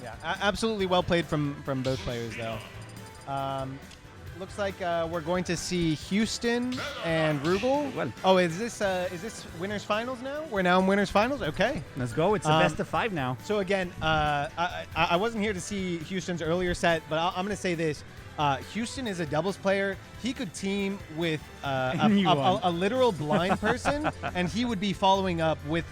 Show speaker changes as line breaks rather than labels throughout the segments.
Yeah, absolutely well played from both players, though. Looks like we're going to see Houston and Rugal.
Well.
Oh, is this winners finals now? We're now in winners finals. Okay,
Let's go. It's a best of 5 now.
So again, I wasn't here to see Houston's earlier set, but I'm going to say this. Houston is a doubles player. He could team with a literal blind person, and he would be following up with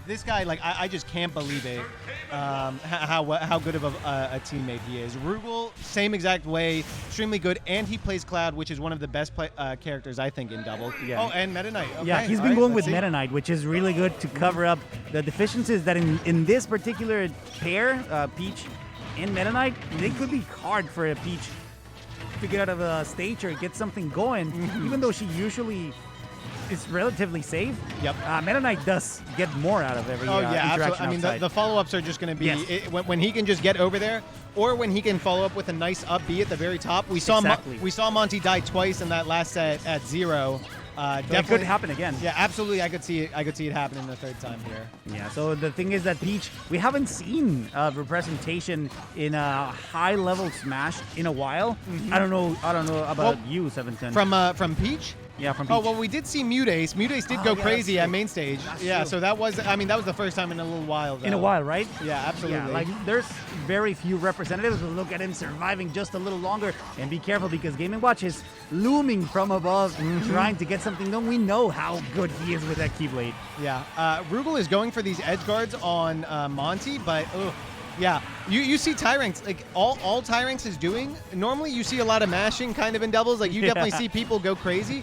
this guy. Like I just can't believe it. How good of a teammate he is. Rugal, same exact way, extremely good, and he plays Cloud, which is one of the best characters I think in doubles.
Yeah.
Oh, and Meta Knight. Okay.
Yeah, he's been going with Meta Knight, which is really good to cover up the deficiencies that in this particular pair, Peach and Meta Knight, they could be hard for a Peach to get out of a stage or get something going, even though she usually is relatively safe.
Yep.
Meta Knight does get more out of every
yeah,
interaction
absolutely. I mean, the follow-ups are just going to be when he can just get over there, or when he can follow up with a nice up B at the very top. We saw we saw Monte die twice in that last set at 0. Definitely
it could happen again.
Yeah, absolutely. I could see it happening the third time here.
Yeah. So the thing is that Peach, we haven't seen representation in a high-level Smash in a while. I don't know about you, 710.
From Peach.
Yeah, from Peach.
Oh, well, we did see Mutace. Mutace did go crazy at main stage.
That's
true. So that was the first time in a little while, though.
In a while, right?
Yeah, absolutely.
Yeah, like there's very few representatives. But look at him surviving just a little longer. And be careful because Game & Watch is looming from above, trying to get something done. We know how good he is with that Keyblade.
Yeah. Rugal is going for these edge guards on Monte, but yeah, you see Tyranks, like all Tyranks is doing. Normally you see a lot of mashing kind of in doubles. Like you definitely see people go crazy.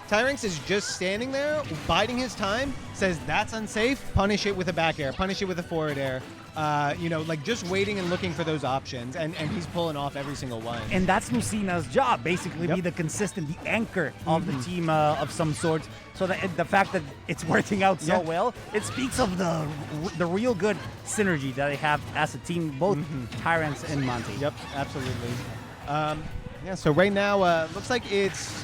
Tyranks is just standing there, biding his time, says that's unsafe, punish it with a back air, punish it with a forward air. Like just waiting and looking for those options, and he's pulling off every single one.
And that's Lucina's job, basically, be the consistent, the anchor of the team of some sort. So the fact that it's working out so well, it speaks of the real good synergy that they have as a team, both Tyranks and Monte.
Yep, absolutely. So right now, looks like it's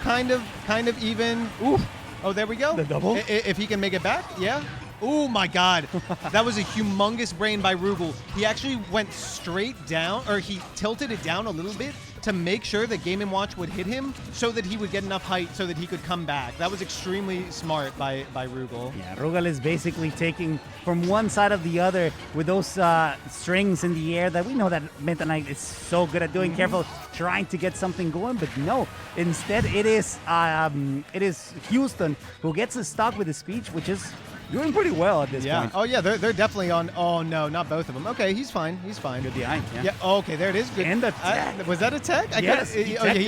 kind of even. Ooh. Oh, there we go.
The double?
If he can make it back, yeah. Oh my God, that was a humongous brain by Rugal. He actually went straight down, or he tilted it down a little bit to make sure that Game & Watch would hit him so that he would get enough height so that he could come back. That was extremely smart by Rugal.
Yeah, Rugal is basically taking from one side of the other with those strings in the air that we know that Meta Knight is so good at doing. Careful, trying to get something going, but no. Instead, it is Houston who gets stuck with the speech, which is doing pretty well at this point.
Oh, yeah, they're definitely on. Oh, no, not both of them. Okay, he's fine.
Good behind,
yeah. Okay, there it is. Good.
And the tech.
Was that a tech?
Yes,
he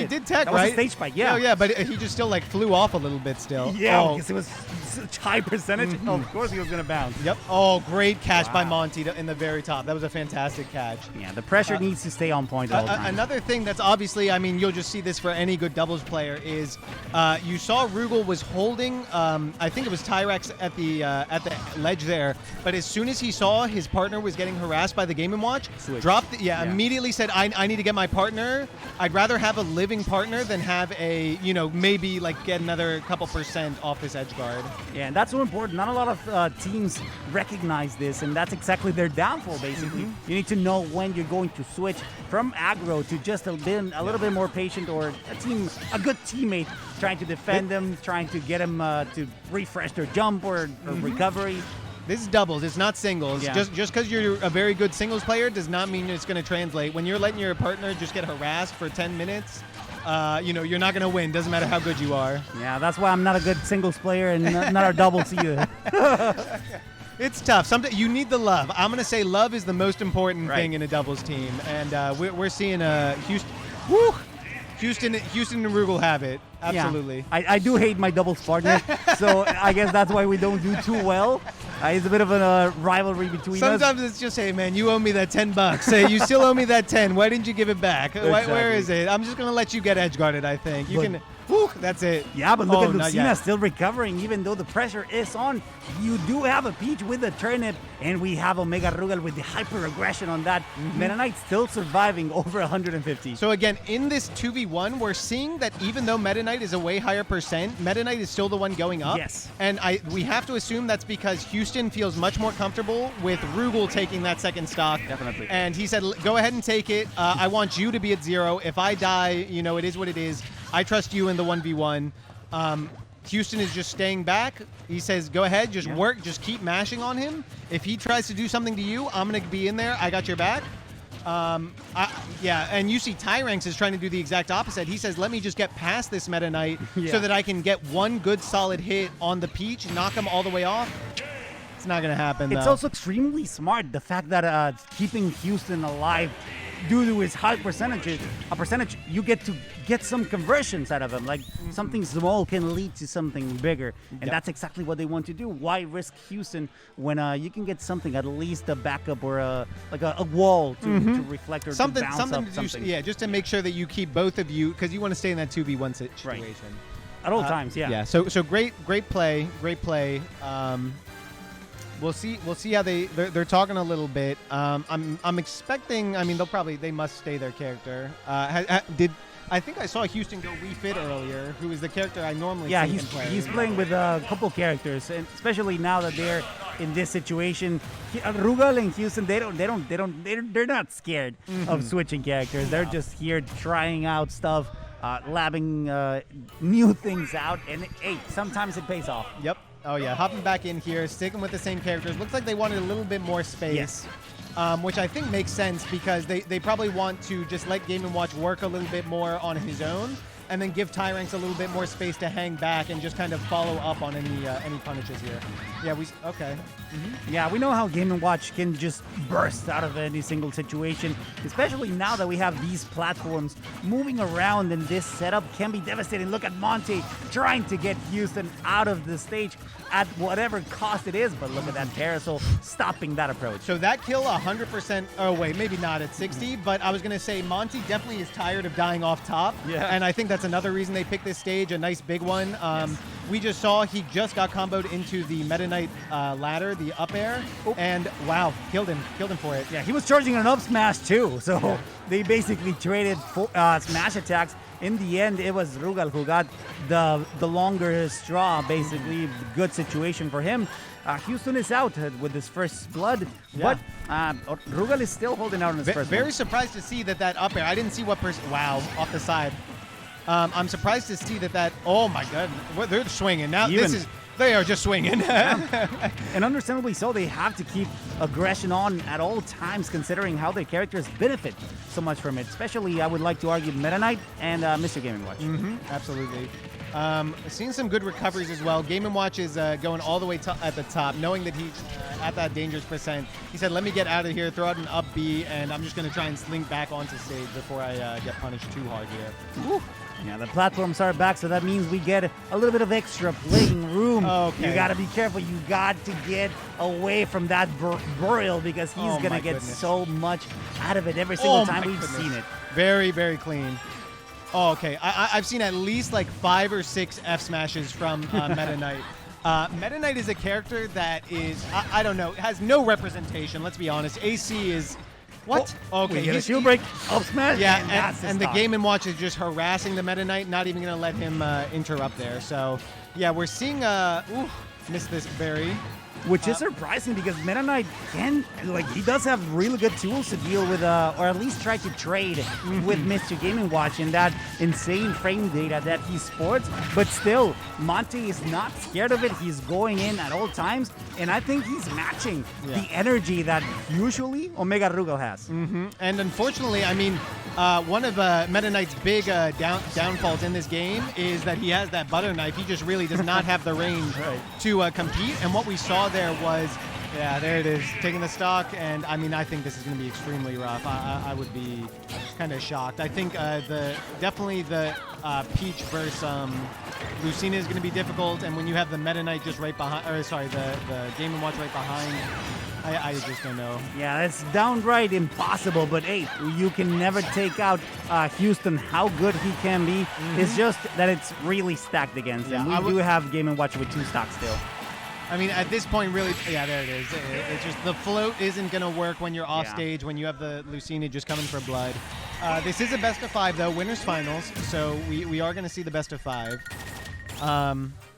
did tech,
that
right?
was a stage spike, yeah.
Oh, yeah, but he just still, flew off a little bit still.
Yeah, because it was such high percentage. Oh, of course he was going to bounce.
Yep. Oh, great catch by Monte in the very top. That was a fantastic catch.
Yeah, the pressure needs to stay on point all the time.
Another thing that's obviously, I mean, you'll just see this for any good doubles player is you saw Rugal was holding, I think it was Tyranks at the ledge there, but as soon as he saw his partner was getting harassed by the Game & Watch, dropped, immediately said, I need to get my partner. I'd rather have a living partner than have a, maybe get another couple % off this edge guard.
Yeah, and that's so important. Not a lot of teams recognize this, and that's exactly their downfall, basically. You need to know when you're going to switch from aggro to just a little bit more patient, or a good teammate trying to defend them, trying to get them to refresh their jump or recovery.
This is doubles. It's not singles.
Yeah.
Just because you're a very good singles player does not mean it's going to translate. When you're letting your partner just get harassed for 10 minutes, you're not going to win. Doesn't matter how good you are.
Yeah, that's why I'm not a good singles player and not a doubles either.
It's tough. Sometimes you need the love. I'm going to say love is the most important thing in a doubles team, and we're seeing Houston. Woo! Houston and Rugal have it. Absolutely.
Yeah. I do hate my doubles partner, so I guess that's why we don't do too well. It's a bit of a rivalry between us.
Sometimes it's just, hey, man, you owe me that $10. Hey, you still owe me that 10. Why didn't you give it back?
Exactly.
Where is it? I'm just going to let you get edge guarded, I think. Whew, that's it.
Yeah, but look
Oh,
at
not
Lucina
yet.
still recovering, even though the pressure is on. You do have a Peach with the turnip, and we have Omega Rugal with the hyper aggression on that. Meta Knight still surviving over 150.
So again, in this 2v1, we're seeing that even though Meta Knight is a way higher percent, Meta Knight is still the one going up.
Yes.
And we have to assume that's because Houston feels much more comfortable with Rugal taking that second stock.
Definitely.
And he said, go ahead and take it. I want you to be at 0. If I die, you know, it is what it is. I trust you in the 1v1. Houston is just staying back. He says, go ahead, just work, just keep mashing on him. If he tries to do something to you, I'm going to be in there. I got your back. Yeah, and you see Tyranks is trying to do the exact opposite. He says, let me just get past this Meta Knight so that I can get one good solid hit on the Peach, knock him all the way off. It's not going to happen, though.
It's also extremely smart, the fact that keeping Houston alive due to his high percentage, you get to get some conversions out of him. Like something small can lead to something bigger. And that's exactly what they want to do. Why risk Houston when you can get something, at least a backup or a wall to reflect or
something,
to bounce
something
up
to do,
something.
yeah, just to make sure that you keep both of you, because you want to stay in that 2v1 situation.
Right. At all times, yeah.
Yeah, so great play. We'll see how they're talking a little bit. I'm expecting. I mean, they must stay their character. I think I saw Houston go refit earlier, who is the character I normally see him play.
He's playing with a couple characters, and especially now that they're in this situation. Rugal and Houston, they're not scared of switching characters. They're just here trying out stuff, labbing new things out, and hey, sometimes it pays off.
Yep. Oh yeah, hopping back in here, sticking with the same characters. Looks like they wanted a little bit more space.
Yes.
Which I think makes sense because they probably want to just let Game & Watch work a little bit more on his own, and then give Tyranks a little bit more space to hang back and just kind of follow up on any punishes here. Yeah, okay.
Yeah, we know how Game & Watch can just burst out of any single situation, especially now that we have these platforms moving around, and this setup can be devastating. Look at Monte trying to get Houston out of the stage at whatever cost it is, but look at that Parasol stopping that approach.
So that kill 100%, oh wait, maybe not at 60, but I was going to say Monte definitely is tired of dying off top, and I think that's another reason they picked this stage, a nice big one. We just saw he just got comboed into the Meta Knight ladder, the up air, and wow, killed him for it.
Yeah, he was charging an up smash too, so they basically traded smash attacks. In the end, it was Rugal who got the longer straw, basically. Good situation for him. Houston is out with his first blood, but Rugal is still holding out on his first
Very
one.
surprised to see that up air. I didn't see what person. Wow, off the side. I'm surprised to see that. Oh my God, they're swinging now. They are just swinging.
And understandably so, they have to keep aggression on at all times, considering how their characters benefit so much from it. Especially, I would like to argue, Meta Knight and Mr. Game & Watch.
Absolutely. Seeing some good recoveries as well. Game & Watch is going all the way at the top, knowing that he's at that dangerous percent. He said, let me get out of here, throw out an up B, and I'm just going to try and slink back onto stage before I get punished too hard here.
Woo. Yeah, the platforms are back, so that means we get a little bit of extra playing room.
Okay.
You got to be careful. You got to get away from that Burial because he's going to get so much out of it every single time we've seen it.
Very, very clean. Oh, okay. I've seen at least like 5 or 6 F smashes from Meta Knight. Meta Knight is a character that is, I don't know, has no representation, let's be honest. AC is... What?
Oh, okay, he's shield break, up smash,
and the Game & Watch is just harassing the Meta Knight, not even going to let him interrupt there. So, yeah, we're seeing, miss this berry.
Which is surprising because Meta Knight he does have really good tools to deal with, or at least try to trade with Mr. Game & Watch and that insane frame data that he sports. But still, Monte is not scared of it. He's going in at all times, and I think he's matching the energy that usually Omega Rugal has.
And unfortunately, I mean, one of Meta Knight's big downfalls in this game is that he has that butter knife. He just really does not have the range to compete. And what we saw there was, there it is, taking the stock. And I mean, I think this is going to be extremely rough. I would be kind of shocked. I think definitely the Peach versus Lucina is going to be difficult. And when you have the Meta Knight just right behind, or sorry, the Game & Watch right behind I just don't know.
Yeah, it's downright impossible, but hey, you can never take out Houston, how good he can be. It's just that it's really stacked against him. We do have Game & Watch with 2 stocks still.
I mean, at this point, really, yeah, there it is. It's just the float isn't going to work when you're off stage, when you have the Lucina just coming for blood. This is a best of 5, though, winners finals, so we are going to see the best of 5.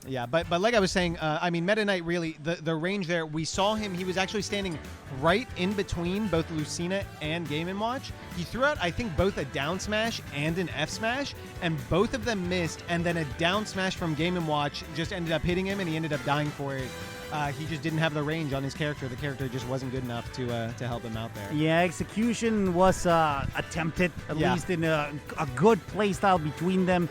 Yeah, but like I was saying, I mean, Meta Knight really, the range there, we saw him, he was actually standing right in between both Lucina and Game & Watch. He threw out, I think, both a down smash and an F smash, and both of them missed, and then a down smash from Game & Watch just ended up hitting him, and he ended up dying for it. He just didn't have the range on his character. The character just wasn't good enough to help him out there.
Yeah, execution was attempted, at least in a good play style between them.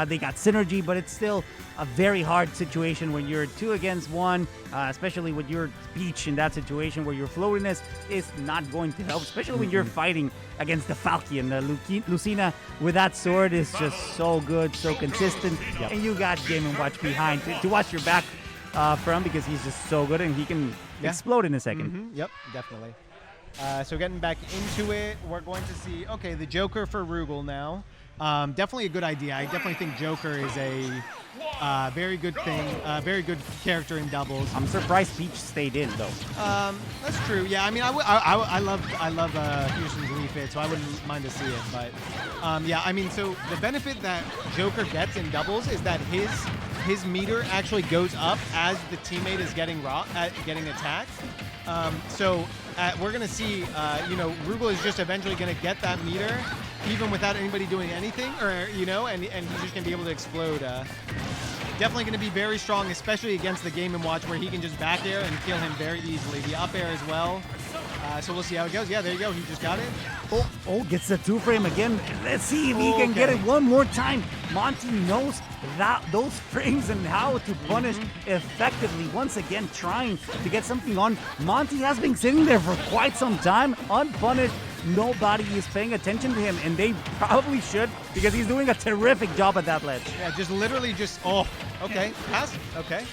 They got synergy, but it's still a very hard situation when you're 2 against 1, especially with your Peach in that situation where your floatiness is not going to help, especially when you're fighting against the Falcon. Lucina with that sword is just so good, so consistent, and you got Game & Watch behind to watch your back from, because he's just so good and he can explode in a second.
Yep, definitely. So getting back into it, we're going to see, okay, the Joker for Rugal now. Definitely a good idea. I definitely think Joker is a very good thing, very good character in doubles.
I'm surprised Peach stayed in, though.
That's true. Yeah, I mean, I love Houston's refit, so I wouldn't mind to see it. But yeah, I mean, so the benefit that Joker gets in doubles is that his meter actually goes up as the teammate is getting attacked. So we're gonna see, you know, Rugal is just eventually gonna get that meter, even without anybody doing anything, or you know, and he's just gonna be able to explode. Definitely gonna be very strong, especially against the Game & Watch, where he can just back air and kill him very easily. The up air as well. So we'll see how it goes. Yeah, there you go. He just got it.
Oh, gets the 2-frame again. Let's see if he can get it one more time. Monte knows those frames and how to punish effectively. Once again, trying to get something on. Monte has been sitting there for quite some time, unpunished. Nobody is paying attention to him, and they probably should, because he's doing a terrific job at that ledge.
Yeah, just literally just, okay, pass, okay.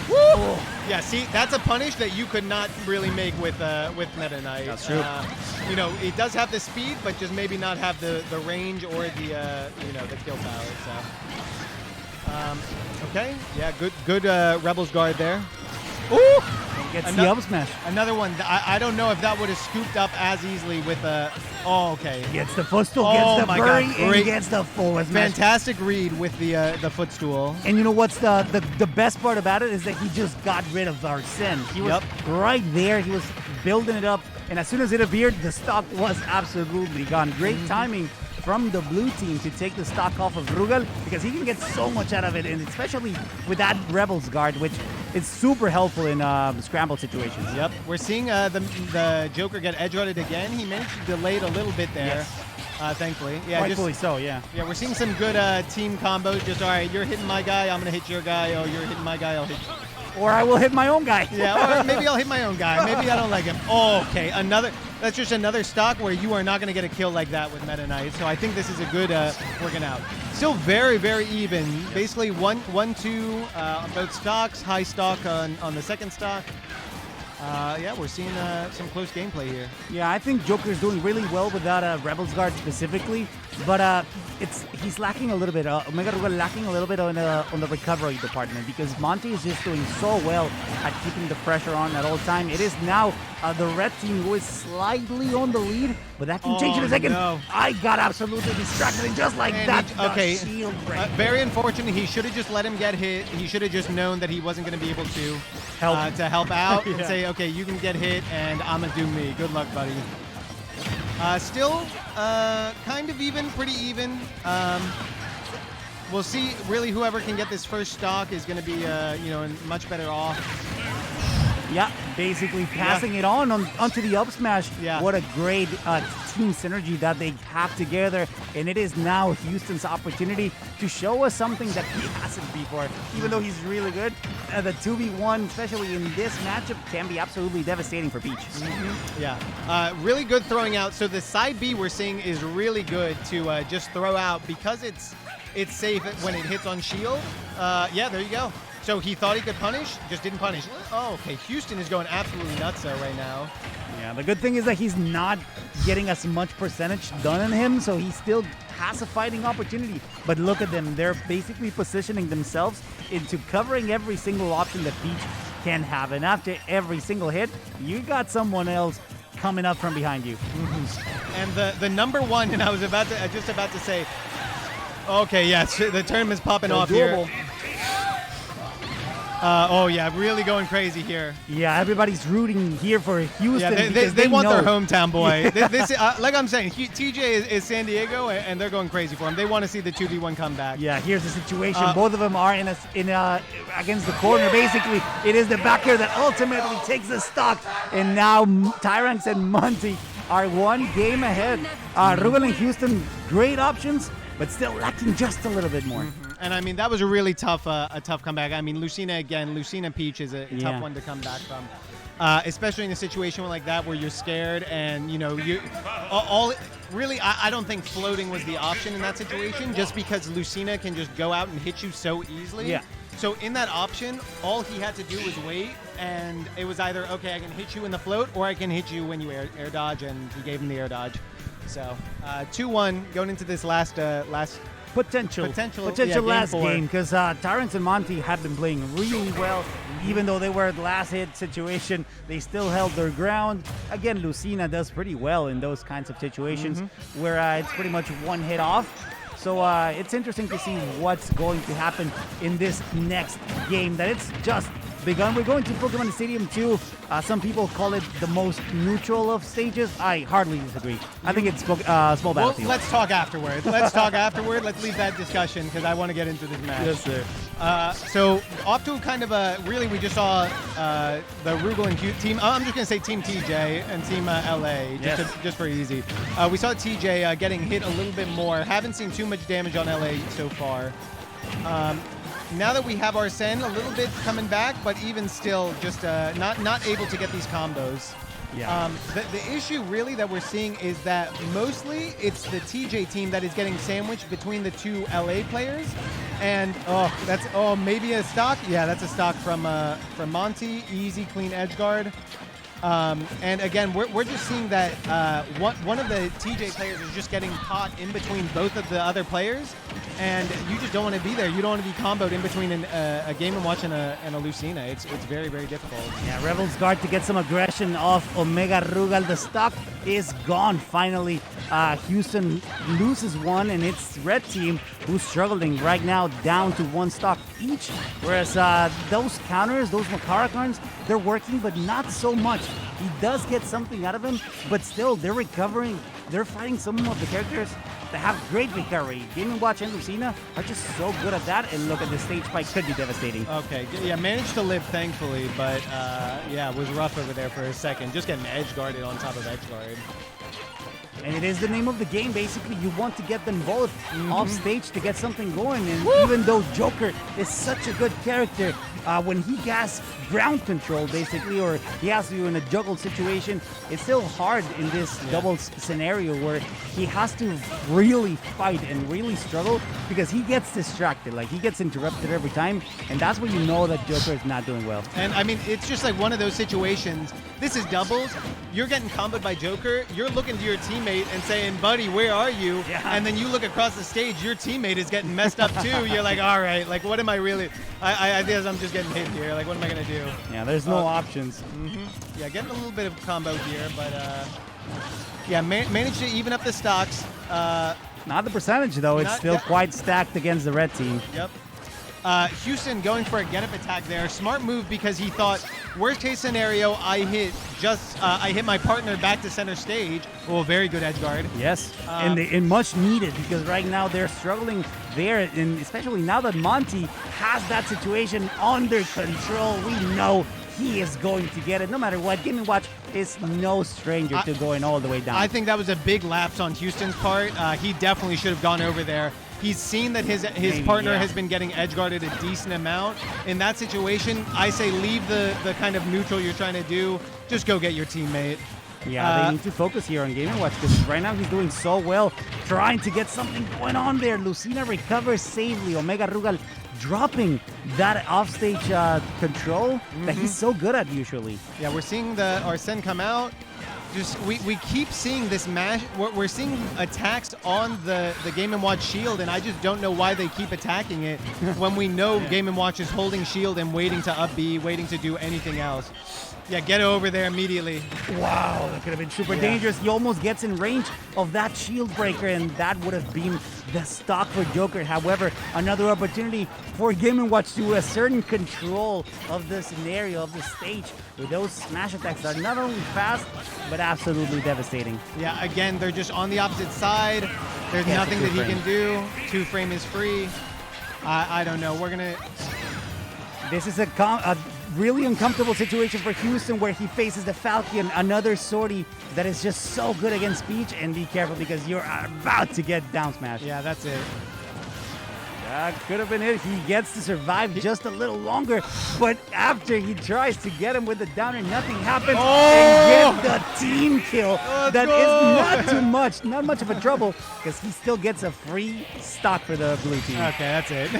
Woo!
Yeah, see, that's a punish that you could not really make with Meta Knight.
That's true.
You know, it does have the speed, but just maybe not have the range or the you know, the kill power. So, okay, yeah, good Rebels guard there. Ooh!
Gets the up smash.
Another one. I don't know if that would have scooped up as easily with a. Oh, okay.
Gets the footstool, gets the bury, and gets the forward smash.
Fantastic read with the footstool.
And you know what's the best part about it is that he just got rid of Arsene. He was right there. He was building it up, and as soon as it appeared, the stock was absolutely gone. Great timing from the blue team to take the stock off of Rugal, because he can get so much out of it, and especially with that Rebels guard, which is super helpful in scramble situations.
Yep, we're seeing the Joker get edge-routed again. He managed to delay it a little bit there, thankfully. Yeah,
rightfully so, yeah.
Yeah, we're seeing some good team combos. Just, all right, you're hitting my guy, I'm going to hit your guy. Oh, you're hitting my guy, I'll hit you.
Or I will hit my own guy.
Yeah, or maybe I'll hit my own guy. Maybe I don't like him. Oh, okay, that's just another stock where you are not going to get a kill like that with Meta Knight. So I think this is a good working out. Still very, very even. Basically 1-2 on both stocks. High stock on the second stock. Yeah, we're seeing some close gameplay here.
Yeah, I think Joker's doing really well with that Rebels guard specifically, but he's lacking a little bit. Omega Rugal lacking a little bit on the recovery department, because Monte is just doing so well at keeping the pressure on at all time. It is now the red team who is slightly on the lead, but that can change in a second.
No.
I got absolutely distracted, and just like that,
okay.
Shield break.
Very unfortunate. He should have just let him get hit. He should have just known that he wasn't going to be able to help out and say, okay, you can get hit, and I'm going to do me. Good luck, buddy. Still kind of even, pretty even. We'll see. Really, whoever can get this first stock is going to be, you know, much better off.
Yeah, basically passing it onto the up smash.
Yeah.
What a great team synergy that they have together. And it is now Houston's opportunity to show us something that he hasn't before. Even though he's really good, the 2v1, especially in this matchup, can be absolutely devastating for Peach.
Yeah, really good throwing out. So the side B we're seeing is really good to just throw out, because it's safe when it hits on shield. Yeah, there you go. So he thought he could punish, just didn't punish. Oh, okay. Houston is going absolutely nuts right now.
Yeah, the good thing is that he's not getting as much percentage done on him, so he still has a fighting opportunity. But look at them. They're basically positioning themselves into covering every single option that Peach can have. And after every single hit, you got someone else coming up from behind you.
And the number one, and I was just about to say, okay, yes, the tournament's popping off here. Oh, yeah, really going crazy here.
Yeah, everybody's rooting here for Houston.
Yeah, they want their hometown boy. this like I'm saying, TJ is San Diego, and they're going crazy for him. They want to see the 2v1 come back.
Yeah, here's the situation. Both of them are against the corner, basically. It is the backer that ultimately takes the stock. And now Tyranks and Monte are one game ahead. Rugal and Houston, great options, but still lacking just a little bit more.
And I mean, that was a really tough comeback. I mean, Lucina Peach is a tough one to come back from, especially in a situation like that where you're scared and I don't think floating was the option in that situation, just because Lucina can just go out and hit you so easily.
Yeah.
So in that option, all he had to do was wait, and it was either, okay, I can hit you in the float, or I can hit you when you air dodge, and he gave him the air dodge. So 2-1 going into this last
potential last game, because Tyranks and Monte have been playing really well. Even though they were at last hit situation, they still held their ground. Again, Lucina does pretty well in those kinds of situations where it's pretty much one hit off. So it's interesting to see what's going to happen in this next game that it's just begun. We're going to Pokemon Stadium 2. Some people call it the most neutral of stages. I hardly disagree. I think it's small battlefield.
Well, let's talk afterward. Let's leave that discussion because I want to get into this match.
Yes, sir.
So off to kind of we just saw the Rugal and team. I'm just going to say Team TJ and Team LA, just for easy. We saw TJ getting hit a little bit more. Haven't seen too much damage on LA so far. Now that we have Arsene a little bit coming back, but even still just not able to get these combos.
Yeah.
The issue really that we're seeing is that mostly it's the TJ team that is getting sandwiched between the two LA players. And maybe a stock. Yeah, that's a stock from Monte. Easy, clean edge guard. And again, we're just seeing that one of the TJ players is just getting caught in between both of the other players, and you just don't want to be there. You don't want to be comboed in between a Game & Watch and a Lucina. It's very, very difficult.
Yeah, Rebel's guard to get some aggression off Omega Rugal. The stock is gone finally. Houston loses one, and it's Red Team who's struggling right now, down to one stock each. Whereas those counters, those Makarakarns, they're working, but not so much. He does get something out of him, but still, they're recovering. They're fighting some of the characters that have great recovery. Game & Watch and Lucina are just so good at that, and look at the stage spike, could be devastating.
Okay, yeah, managed to live, thankfully, but it was rough over there for a second. Just getting edge guarded on top of edge guard.
And it is the name of the game, basically. You want to get them both off stage to get something going. And even though Joker is such a good character, when he has ground control, basically, or he has you in a juggle situation, it's still hard in this doubles scenario where he has to really fight and really struggle because he gets distracted. Like, he gets interrupted every time, and that's when you know that Joker is not doing well.
And, I mean, it's just like one of those situations. This is doubles. You're getting comboed by Joker. You're looking to your teammate and saying, buddy, where are you?
Yeah.
And then you look across the stage, your teammate is getting messed up too. You're like, all right, like, what am I really? I guess I'm just getting hit here. Like, what am I going to do?
Yeah, there's no options.
Yeah, getting a little bit of combo here, but managed to even up the stocks.
Not the percentage, though. It's still quite stacked against the Red Team.
Yep. Houston going for a get-up attack there. Smart move because he thought, worst case scenario, I hit my partner back to center stage. Oh, very good edge guard.
Yes, and much needed because right now they're struggling there, and especially now that Monte has that situation under control, we know he is going to get it no matter what. Game & Watch is no stranger to going all the way down.
I think that was a big lapse on Houston's part. He definitely should have gone over there. He's seen that his partner has been getting edge guarded a decent amount. In that situation, I say leave the kind of neutral you're trying to do. Just go get your teammate.
Yeah, they need to focus here on Game & Watch because right now he's doing so well, trying to get something going on there. Lucina recovers safely. Omega Rugal dropping that offstage control that he's so good at usually.
Yeah, we're seeing the Arsene come out. Just we keep seeing this mash. We're seeing attacks on the Game & Watch shield, and I just don't know why they keep attacking it when we know Game & Watch is holding shield and waiting to up B, waiting to do anything else. Yeah, get over there immediately.
Wow, that could have been super dangerous. He almost gets in range of that shield breaker, and that would have been the stock for Joker. However, another opportunity for Game & Watch to assert control of the scenario, of the stage, with those smash attacks that are not only fast, but absolutely devastating.
Yeah, again, they're just on the opposite side. There's nothing that he can do. 2-frame is free. I don't know. We're going to...
This is a really uncomfortable situation for Houston, where he faces the Falcon, another sortie that is just so good against Peach. And be careful, because you're about to get down smash.
Yeah, that's it.
That could have been it. He gets to survive just a little longer, but after he tries to get him with the downer, nothing happens. And get the team kill. That is not too much, not much of a trouble, because he still gets a free stock for the blue team.
Okay, that's it.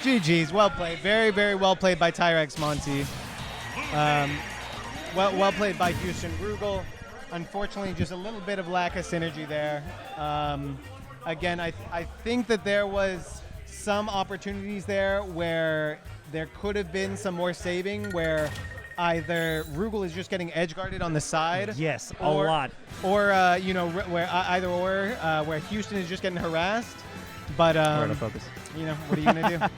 GG's, well played. Very, very well played by Tyranks, Monte. Well played by Houston. Rugal, unfortunately, just a little bit of lack of synergy there. Again, I think that there was some opportunities there where there could have been some more saving, where either Rugal is just getting edge guarded on the side.
Yes, a lot.
Or, you know, where Houston is just getting harassed. But,
Out of focus.
you know, what are you going to do? Yeah.